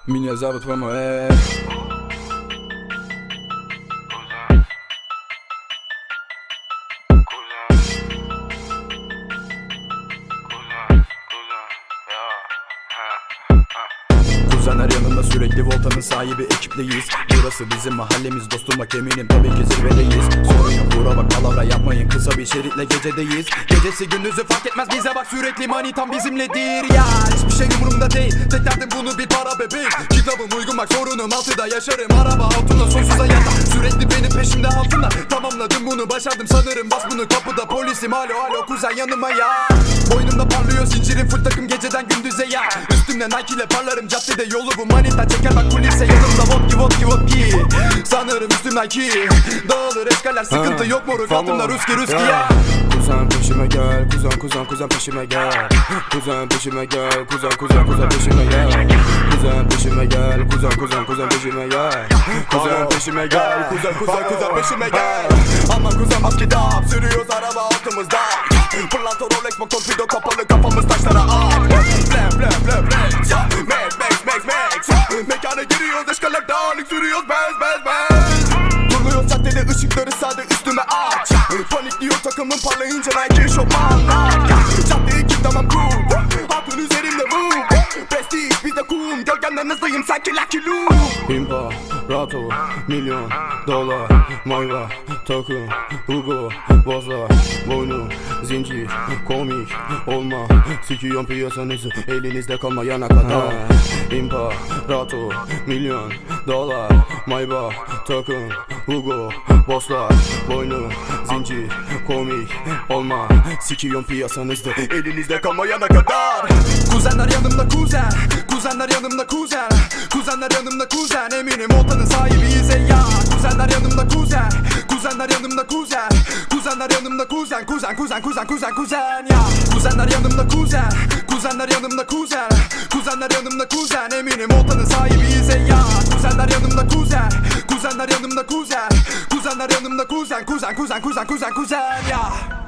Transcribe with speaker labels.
Speaker 1: Меня зовут ВМФ. Kuzenler yanında sürekli voltanın sahibi ekipleyiz. Burası bizim mahallemiz dostum bak eminim tabii ki zirvedeyiz. Sorun yok bura bak palavra yapmayın kısa bir şeritle gecedeyiz. Gecesi gündüzü fark etmez bize bak sürekli manitam bizimledir ya. Hiçbir şey umurumda değil tek derdim bunu bir para bebeğim. Kitabım uygun bak sorunum altıda yaşarım araba altında sonsuza yatar. Sürekli benim peşimde altında tamamladım bunu başardım sanırım bas bunu kapıda polisim alo alo kuzen yanıma ya. Boynumda parlıyor zincirim full takım geceden gündüze ya. Üstümde Nike ile parlarım caddede yolu bu manita çeker bak kulise yanımda vodki sanırım üstüm Nike. Dağılır eskaler sıkıntı yok moruk altımda ruski ya.
Speaker 2: Kuzen peşime gel kuzen peşime gel. Kuzen peşime gel kuzen peşime gel. Kuzen peşime gel kuzen peşime gel. Kuzen peşime gel kuzen peşime gel. Aman kuzen maske dağıp sürüyoruz araba altımızda. Pırlanta Rolex bak torpido kapalı kafamız taşlara at. Blem Max mekana giriyoruz eşkaller dağınık sürüyoruz bez. Durmuyoruz caddede ışıkları sade üstüme aç. Panikliyor takımın parlayınca Nike eşofmanlar. Caddeyi kim tamam cool. Hatun üzerimde move. Prestige bizde kum. Gölgemden hızlıyım sanki Lucky Luke.
Speaker 1: İmpa, rato, milyon dolar, mayva, takım, Hugo, bozlar, boynu, zincir, komik olma. Sikiyon piyasanızı elinizde kalmayana kadar. İmpa, rato, milyon dolar, mayva, takım, Hugo, bozlar, boynu, zincir, komik olma. Sikiyon piyasanızda elinizde kalmayana kadar. Kuzenler yanımda kuzen, kuzenler yanımda kuzen. Kuzenler yanımda kuzen, eminim oltanın sahibiyiz ey ya. Kuzenler yanımda kuzen, kuzenler yanımda kuzen. Kuzenler yanımda kuzen ya. Kuzenler yanımda kuzen, kuzenler yanımda kuzen. Kuzenler yanımda kuzen, eminim oltanın sahibiyiz ey ya. Kuzenler yanımda kuzen, kuzenler yanımda kuzen. Kuzenler yanımda kuzen ya.